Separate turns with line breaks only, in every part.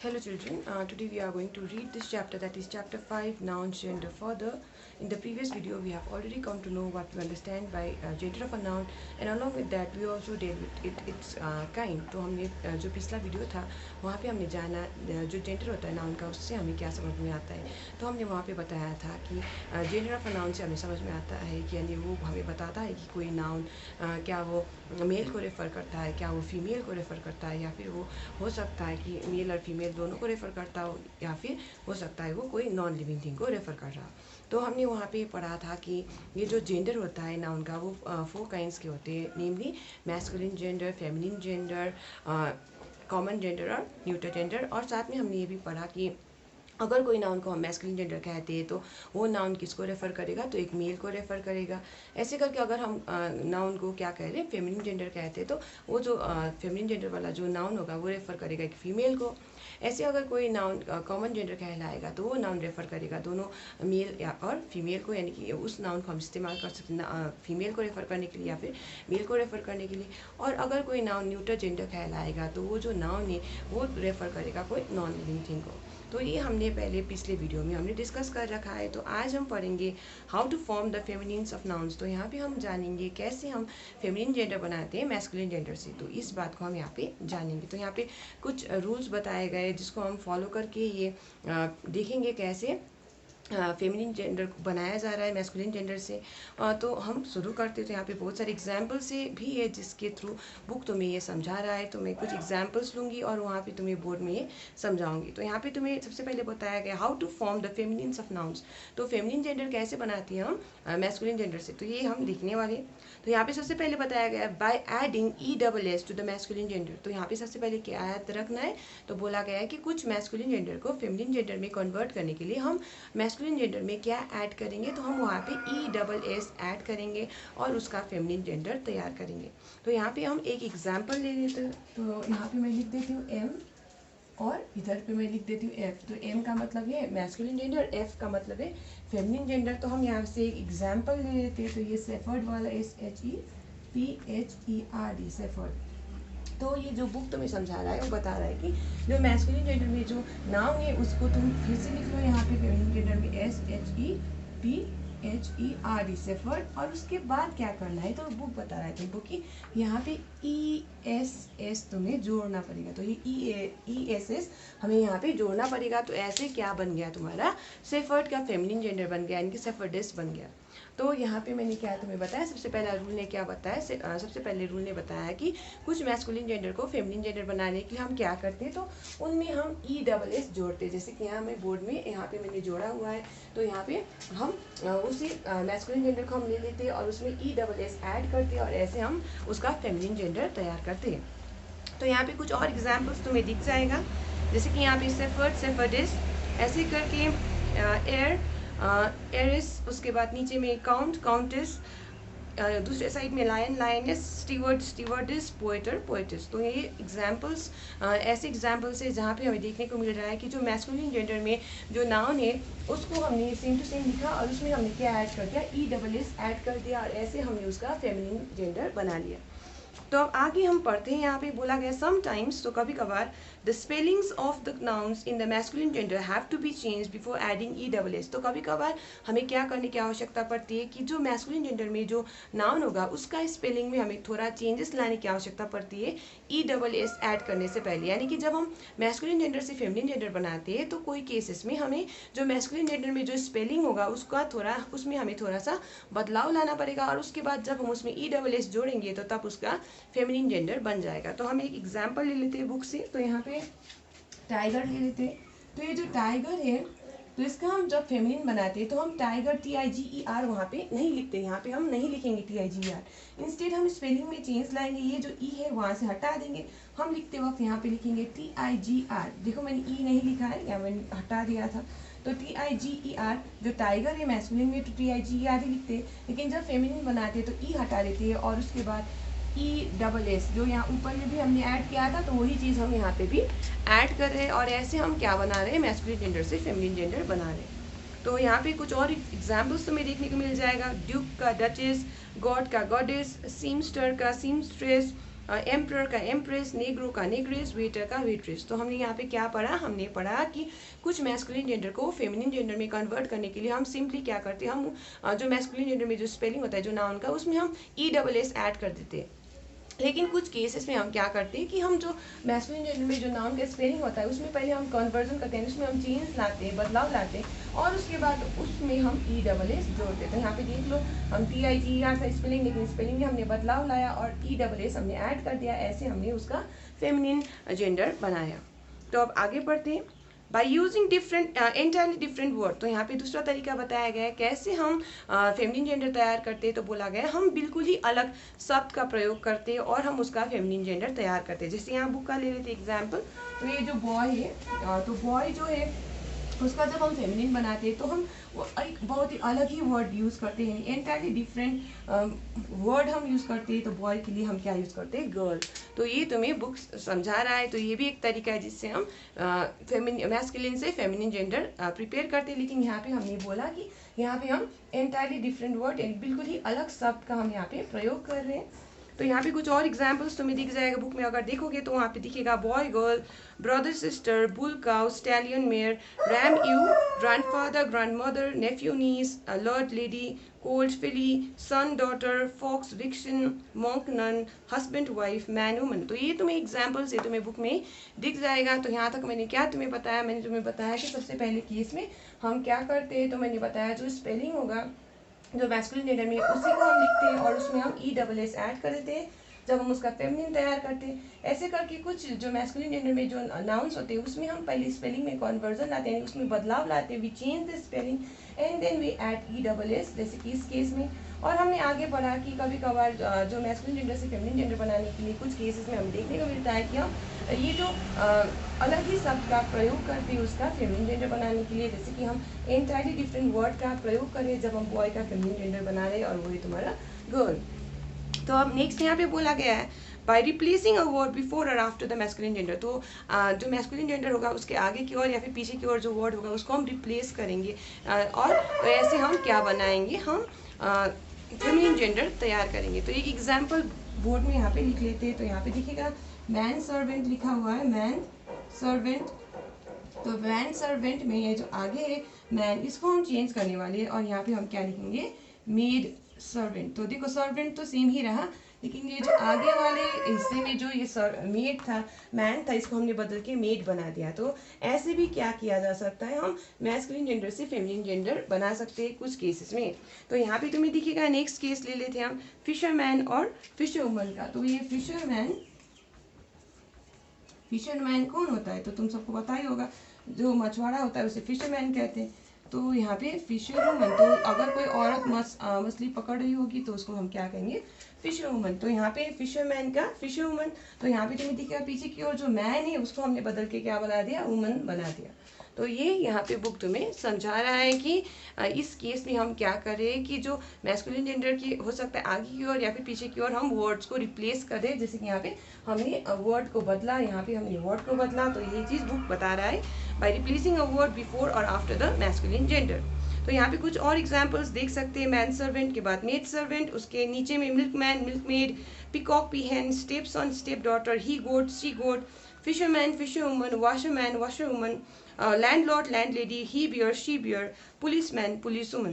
Hello children, today we are going to read this chapter, that is chapter 5, nouns, gender further. In the previous video we have already come to know what we understand by gender of a noun, and along with that we also deal with its kind. तो हमने जो पिछला video था वहाँ पे हमने जाना जो जेंडर होता है नाउन का उससे हमें क्या समझ में आता है। तो हमने वहाँ पे बताया था कि जेंडर ऑफ अ नाउन से हमें समझ में आता है कि यानी वो हमें बताता है कि कोई नाउन क्या वो मेल को रेफ़र करता है, क्या वो फीमेल को रेफ़र करता है, या फिर वो हो सकता है कि मेल और फीमेल दोनों को रेफ़र करता हो, या फिर हो सकता है वो कोई नॉन लिविंग थिंग को रेफ़र कर रहा हो। तो हमने वहाँ पे पढ़ा था कि ये जो जेंडर होता है नाउन का वो 4 काइंड्स के होते हैं, namely masculine gender, feminine gender, common gender और न्यूटर जेंडर। और साथ में हमने ये भी पढ़ा कि अगर कोई नाउन को हम मैस्कुलिन जेंडर कहते हैं तो वो नाउन किसको रेफ़र करेगा, तो एक मेल को रेफ़र करेगा। ऐसे करके अगर हम नाउन को क्या कह रहे हैं, फेमिनिन जेंडर कहते हैं, तो वो जो फेमिनिन जेंडर वाला जो नाउन होगा वो रेफ़र करेगा एक फीमेल को। ऐसे अगर कोई नाउन कॉमन जेंडर कहलाएगा तो वो नाउन रेफ़र करेगा दोनों मेल या और फीमेल को, यानी कि उस नाउन को हम इस्तेमाल कर सकते हैं फीमेल को रेफ़र करने के लिए या फिर मेल को रेफ़र करने के लिए। और अगर कोई नाउन न्यूटर जेंडर कहलाएगा तो वो जो नाउन है वो रेफ़र करेगा कोई नॉन लिविंग थिंग को। तो ये हमने पहले पिछले वीडियो में हमने डिस्कस कर रखा है। तो आज हम पढ़ेंगे how to form the feminines of nouns. तो यहाँ पे हम जानेंगे कैसे हम फेमिनिन जेंडर बनाते हैं मैस्कुलिन जेंडर से। तो इस बात को हम यहाँ पे जानेंगे। तो यहाँ पे कुछ रूल्स बताए गए जिसको हम फॉलो करके ये देखेंगे कैसे फेमिनिन जेंडर बनाया जा रहा है मैस्कुलिन जेंडर से। तो हम शुरू करते तो यहाँ पे बहुत सारे एग्जाम्पल से भी है जिसके थ्रू बुक तुम्हें ये समझा रहा है। तो मैं कुछ एग्जाम्पल्स लूँगी और वहाँ पे तुम्हें बोर्ड में ये समझाऊंगी। तो यहाँ पे तुम्हें सबसे पहले बताया गया how to form the feminines of nouns. तो फेमिनिन जेंडर कैसे बनाती हैं हम मैस्कुलिन जेंडर से, तो ये हम देखने वाले। तो यहाँ पे सबसे पहले बताया गया by adding ESS to the masculine gender. तो यहाँ पे सबसे पहले क्या याद रखना है, तो बोला गया है कि कुछ मैस्कुलिन जेंडर को फेमिनिन जेंडर में कन्वर्ट करने के लिए हम मैस्कुलिन जेंडर में क्या ऐड करेंगे, तो हम वहाँ पे ESS ऐड करेंगे और उसका फेमिनिन जेंडर तैयार करेंगे। तो यहाँ पे हम एक एग्जाम्पल ले लेते हैं। तो यहाँ पे मैं लिख देती हूँ M और इधर पे मैं लिख देती हूँ F। तो M का मतलब है मैस्कुलिन जेंडर, F का मतलब है फेमिनिन जेंडर। तो हम यहाँ से एक एग्जाम्पल ले लेते हैं। तो ये सेफर्ड वाला SHEPHERD सेफर्ड। तो ये जो बुक तुम्हें समझा रहा है वो बता रहा है कि जो मैस्कुलिन जेंडर में जो नाउन है उसको तुम फिर से लिख लो यहाँ पे फेमिनिन जेंडर में SHEPHERD सेफर्ड। और उसके बाद क्या करना है, तो बुक बता रहा है तुमको कि यहाँ पे ESS तुम्हें जोड़ना पड़ेगा। तो ये ESS हमें यहाँ पे जोड़ना पड़ेगा। तो ऐसे क्या बन गया तुम्हारा सेफर्ड का फेमिनिन जेंडर बन गया, यानी कि सेफर्डिस बन गया। तो यहाँ पे मैंने क्या तुम्हें बताया, सबसे पहला रूल ने क्या बताया, सबसे पहले रूल ने बताया कि कुछ मैस्कुलिन जेंडर को फेमिनिन जेंडर बनाने के लिए हम क्या करते हैं, तो उनमें हम ESS जोड़ते हैं। जैसे कि यहाँ मैं बोर्ड में यहाँ पे मैंने जोड़ा हुआ है। तो यहाँ पे हम उसी मैस्कुलिन जेंडर को हम ले लेते हैं और उसमें ESS ऐड करते हैं और ऐसे हम उसका फेमिनिन जेंडर तैयार करते हैं। तो यहाँ पे कुछ और एग्जाम्पल्स तुम्हें दिख जाएगा, जैसे कि यहाँ पे सेफर्ड, सेफर्डिस, ऐसे करके एयर, एरिस, उसके बाद नीचे में काउंट, काउंटेस, दूसरे साइड में लायन, लायनेस, स्टीवर्ड, स्टीवर्डिस, पोएटर, पोएटिस। तो ये एग्जाम्पल्स ऐसे एग्जाम्पल्स है जहाँ पे हमें देखने को मिल रहा है कि जो मैस्कुलिन जेंडर में जो नाउन है उसको हमने सेम टू सेम लिखा और उसमें हमने क्या ऐड कर दिया, ESS ऐड कर दिया और ऐसे हमने उसका फेमिनिन जेंडर बना लिया। तो अब आगे हम पढ़ते हैं। यहाँ पे बोला गया समटाइम्स, तो कभी कभार the spellings of the nouns in the masculine gender have to be change before adding ESS। तो कभी कभार हमें क्या करने की आवश्यकता पड़ती है कि जो मैस्कुलिन जेंडर में जो नाउन होगा उसका स्पेलिंग में हमें थोड़ा चेंजेस लाने की आवश्यकता पड़ती है ESS ऐड करने से पहले। यानी कि जब हम मैस्कुलिन जेंडर से फेमिनिन जेंडर बनाते हैं तो कोई केसेस में हमें जो मैस्कुलिन जेंडर में जो स्पेलिंग होगा उसका थोड़ा उसमें हमें थोड़ा सा बदलाव लाना पड़ेगा और उसके बाद जब हम उसमें ESS जोड़ेंगे तो तब उसका फेमिनिन जेंडर बन जाएगा। तो हम एक एग्जाम्पल ले लेते हैं बुक से। तो यहाँ पे टाइगर ले लेते हैं। तो ये जो टाइगर है तो इसका हम जब फेमिनिन बनाते हैं तो हम टाइगर TIGER वहाँ पे नहीं लिखते, यहाँ पे हम नहीं लिखेंगे TIGER। इंस्टेड हम स्पेलिंग में चेंज लाएंगे, ये जो E है वहाँ से हटा देंगे, हम लिखते वक्त यहाँ पे लिखेंगे TIGR। देखो मैंने E नहीं लिखा है, या मैंने हटा दिया था। तो TIGER जो टाइगर है मैस्कुलिन में तो TIGER ही लिखते हैं, लेकिन जब फेमिनिन बनाते हैं तो E हटा देते हैं और उसके बाद ESS जो यहाँ ऊपर में भी हमने ऐड किया था तो वही चीज़ हम यहाँ पे भी ऐड कर रहे हैं और ऐसे हम क्या बना रहे हैं, मैस्कुलिन जेंडर से फेमिनिन जेंडर बना रहे हैं। तो यहाँ पे कुछ और एग्जाम्पल्स तुम्हें देखने को मिल जाएगा, ड्यूक का डचेस, गॉड का गॉडेस, सीमस्टर का सीमस्ट्रेस, एम्प्रर का एम्प्रेस, नेग्रो का नेग्रेस, वेटर का वेट्रेस। तो हमने यहाँ पे क्या पढ़ा, हमने पढ़ा कि कुछ मैस्कुलिन जेंडर को फेमिनिन जेंडर में कन्वर्ट करने के लिए हम सिंपली क्या करते हैं, हम जो मैस्कुलिन जेंडर में जो स्पेलिंग होता है जो नाउन का, उसमें हम ESS ऐड कर देते हैं। लेकिन कुछ केसेस में हम क्या करते हैं कि हम जो मैस्कुलिन जेंडर में जो नाउन का स्पेलिंग होता है उसमें पहले हम कन्वर्जन करते हैं, उसमें हम चेंज लाते हैं, बदलाव लाते हैं, और उसके बाद उसमें हम ESS जोड़ते हैं। तो यहाँ पे देख लो, हम TIGER था स्पेलिंग, लेकिन स्पेलिंग में हमने बदलाव लाया और ESS हमने ऐड कर दिया, ऐसे हमने उसका फेमिनिन जेंडर बनाया। तो अब आगे बढ़ते हैं। By using different entirely different word. तो यहाँ पे दूसरा तरीका बताया गया है कैसे हम फेमिनिन जेंडर तैयार करते हैं। तो बोला गया है हम बिल्कुल ही अलग शब्द का प्रयोग करते हैं और हम उसका फेमिनिन जेंडर तैयार करते हैं। जैसे यहाँ बुक का ले लेते एग्जाम्पल, तो ये जो बॉय है, तो बॉय जो है उसका जब हम फेमिनिन बनाते हैं तो हम एक बहुत ही अलग ही वर्ड यूज़ करते हैं, एंटायरली डिफरेंट वर्ड हम यूज़ करते हैं। तो बॉय के लिए हम क्या यूज़ करते हैं, गर्ल। तो ये तुम्हें बुक समझा रहा है। तो ये भी एक तरीका है जिससे हम मैस्कुलिन से फेमिनिन जेंडर प्रिपेयर करते हैं। लेकिन यहाँ पे हमने बोला कि यहाँ पे हम एंटायरली डिफरेंट वर्ड, बिल्कुल ही अलग शब्द का हम यहाँ पे प्रयोग कर रहे हैं। तो यहाँ पे कुछ और एग्जाम्पल्स तुम्हें दिख जाएगा बुक में, अगर देखोगे तो वहाँ पे दिखेगा boy girl, brother sister, bull cow, stallion mare, ram ewe, grandfather, grandmother, nephew niece, lord lady, colt filly, son daughter, fox vixen, monk nun, husband wife, man woman. तो ये तुम्हें एग्जाम्पल्स है, तुम्हें बुक में दिख जाएगा। तो यहाँ तक मैंने क्या तुम्हें बताया, मैंने तुम्हें बताया कि सबसे पहले केस में हम क्या करते हैं। तो मैंने बताया जो स्पेलिंग होगा जो मैस्कुलिन जेंडर में उसी को हम लिखते हैं और उसमें हम ESS ऐड कर देते हैं जब हम उसका फेमिनिन तैयार करते हैं। ऐसे करके कुछ जो मैस्कुलिन जेंडर में जो नाउन्स होते हैं उसमें हम पहले स्पेलिंग में कन्वर्जन लाते हैं, उसमें बदलाव लाते हैं, we change the spelling and then we add ESS, जैसे कि इस केस में। और हमने आगे पढ़ा कि कभी कभार जो मैस्कुलिन जेंडर से फेमिनिन जेंडर बनाने के लिए कुछ केसेस में हम देखने को मिलता है कि हम ये जो अलग ही शब्द का प्रयोग करते हैं उसका फेमिनिन जेंडर बनाने के लिए, जैसे कि हम एंटायरली डिफरेंट वर्ड का प्रयोग करें जब हम बॉय का फेमिनिन जेंडर बना रहे हैं और वही तुम्हारा गर्ल। तो अब नेक्स्ट यहाँ पे बोला गया है by replacing a word before और आफ्टर द मैस्कुलिन जेंडर। तो जो मैस्कुलिन जेंडर होगा उसके आगे की ओर या फिर पीछे की ओर जो वर्ड होगा उसको हम रिप्लेस करेंगे और ऐसे हम क्या बनाएंगे, हम फेमिनिन जेंडर तैयार करेंगे। तो एक एग्जाम्पल बोर्ड में यहाँ पे लिख लेते हैं। तो यहाँ पे दिखेगा मैन सर्वेंट लिखा हुआ है, मैन सर्वेंट। तो मैन सर्वेंट में ये जो आगे है मैन, इसको हम चेंज करने वाले हैं और यहाँ पे हम क्या लिखेंगे, मेड सर्वेंट। तो देखो सर्वेंट तो सेम ही रहा, लेकिन ये जो आगे वाले हिस्से में जो ये मेड था, मैन था, इसको हमने बदल के मेड बना दिया। तो ऐसे भी क्या किया जा सकता है, हम मैस्कुलिन जेंडर से फेमिनिन जेंडर बना सकते हैं कुछ केसेस में। तो यहाँ पे तुम्हें दिखेगा, नेक्स्ट केस ले लेते हैं हम फिशरमैन और फिशरवुमन का। तो ये फिशरमैन कौन होता है, तो तुम सबको पता ही होगा, जो मछुआरा होता है उसे फिशरमैन कहते हैं। तो यहाँ पे फिशरवुमन, तो अगर कोई औरत मछली पकड़ रही होगी तो उसको हम क्या कहेंगे, फिशरवुमन। तो यहाँ पे फिशरमैन का फिशरवुमन। तो यहाँ पे तुम्हें दिखेगा पीछे की ओर जो मैन है उसको हमने बदल के क्या बना दिया, वुमन बना दिया। तो ये यहाँ पे बुक तुम्हें समझा रहा है कि इस केस में हम क्या करें कि जो मैस्कुलिन जेंडर की हो सकता है आगे की ओर या फिर पीछे की ओर हम वर्ड्स को रिप्लेस कर दें। जैसे कि यहाँ पे हमने वर्ड को बदला, यहाँ पे हमने वर्ड को बदला। तो ये चीज़ बुक बता रहा है by replacing a word before और आफ्टर द मैस्कुलिन जेंडर। तो यहाँ पे कुछ और एग्जाम्पल्स देख सकते हैं। मैन सर्वेंट के बाद मेड सर्वेंट, उसके नीचे में milkman, milkmaid, peacock, peahen, stepson, stepdaughter, he goat, she goat, fisherman, fisherwoman, washerman, washerwoman, landlord, landlady, he bear, she bear, policeman, policewoman.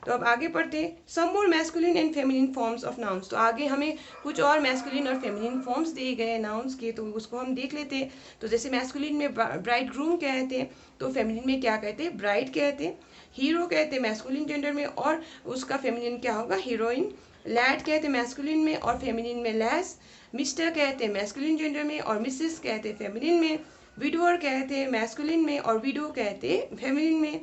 तो अब आगे पढ़ते हैं some more masculine and feminine forms of nouns. तो आगे हमें कुछ और मैस्कुलिन और फेमिनिन फॉर्म्स दिए गए नाउन्स के, तो उसको हम देख लेते हैं। तो जैसे मैस्कुलिन में ब्राइड ग्रूम कहते हैं, तो फेमिनिन में क्या कहते हैं, ब्राइड कहते हैं। हीरो कहते हैं मैस्कुलिन जेंडर में और उसका फेमिनिन क्या होगा, हीरोइन। लैड कहते हैं मैस्कुलिन में और फेमिनिन में लैस। मिस्टर कहते हैं मैस्कुलिन जेंडर में और मिसेस कहते हैं फेमिनिन में। विडोअर कहते हैं मैस्कुलिन में और विडो कहते हैं फेमिनिन में।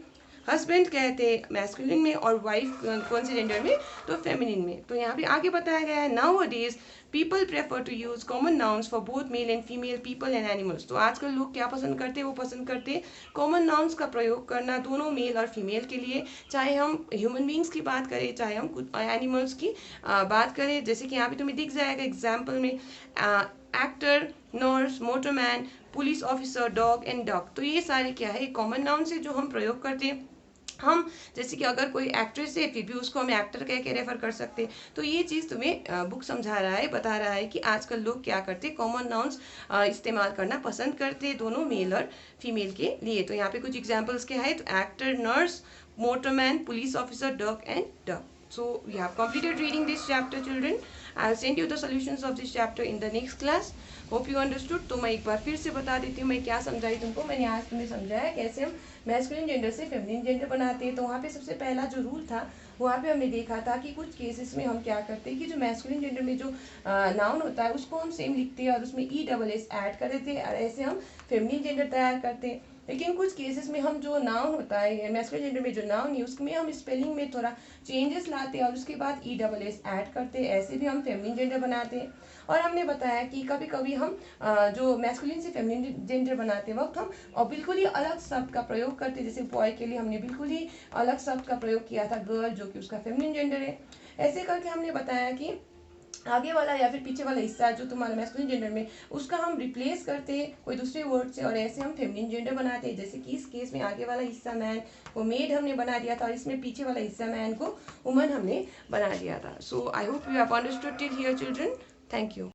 हस्बैंड कहते हैं मैस्कुलिन में और वाइफ कौन से जेंडर में, तो फेमिनिन में। तो यहाँ पे आगे बताया गया है nowadays people prefer to use common nouns for both male and female people and animals. तो आजकल लोग क्या पसंद करते हैं, वो पसंद करते हैं कॉमन नाउन्स का प्रयोग करना दोनों मेल और फीमेल के लिए, चाहे हम ह्यूमन बींग्स की बात करें चाहे हम कुछ एनिमल्स की बात करें। जैसे कि यहाँ पे तुम्हें दिख जाएगा एग्जाम्पल में actor, nurse, motorman, police officer, dog and dog. तो ये सारे क्या है, कॉमन नाउन से जो हम प्रयोग करते हैं हम जैसे कि अगर कोई एक्ट्रेस है फिर भी उसको हम एक्टर कह के रेफर कर सकते हैं। तो ये चीज़ तुम्हें बुक समझा रहा है, बता रहा है कि आजकल लोग क्या करते हैं, कॉमन नाउन्स इस्तेमाल करना पसंद करते हैं, दोनों मेल और फीमेल के लिए। तो यहाँ पे कुछ एग्जाम्पल्स के हैं, तो actor, nurse, motorman, police officer, dog and duck. So we have completed reading this chapter, children. I'll send you the solutions of this chapter in the next class. Hope you understood. तो मैं एक बार फिर से बता देती हूँ मैं क्या समझाई तुमको। मैंने आज तुम्हें समझाया कैसे हम मैस्कुलिन जेंडर से फेमिनिन जेंडर बनाते हैं। तो वहाँ पे सबसे पहला जो रूल था वहाँ पे हमने देखा था कि कुछ केसेस में हम क्या करते हैं कि जो मैस्कुलिन जेंडर में जो नाउन होता है उसको हम सेम लिखते हैं और उसमें ई डबल एस ऐड कर देते हैं, और ऐसे हम फेमिनिन जेंडर तैयार करते हैं। लेकिन कुछ केसेस में हम जो नाउन होता है मैस्कुलिन जेंडर में जो नाउन है उसमें हम स्पेलिंग में थोड़ा चेंजेस लाते हैं और उसके बाद ई डबल एस ऐड करते हैं, ऐसे भी हम फेमिनिन जेंडर बनाते हैं। और हमने बताया कि कभी कभी हम जो मैस्कुलिन से फेमिनिन जेंडर बनाते वक्त हम बिल्कुल ही अलग शब्द का प्रयोग करते हैं। जैसे बॉय के लिए हमने बिल्कुल ही अलग शब्द का प्रयोग किया था गर्ल, जो कि उसका फेमिनिन जेंडर है। ऐसे करके हमने बताया कि आगे वाला या फिर पीछे वाला हिस्सा जो तुम्हारा मैस्कुलिन जेंडर में उसका हम रिप्लेस करते हैं कोई दूसरे वर्ड से, और ऐसे हम फेमिनिन जेंडर बनाते हैं। जैसे कि इस केस में आगे वाला हिस्सा मैन को मेड हमने बना दिया था और इसमें पीछे वाला हिस्सा मैन को वुमन हमने बना दिया था। So I hope you have understood till here children. Thank you.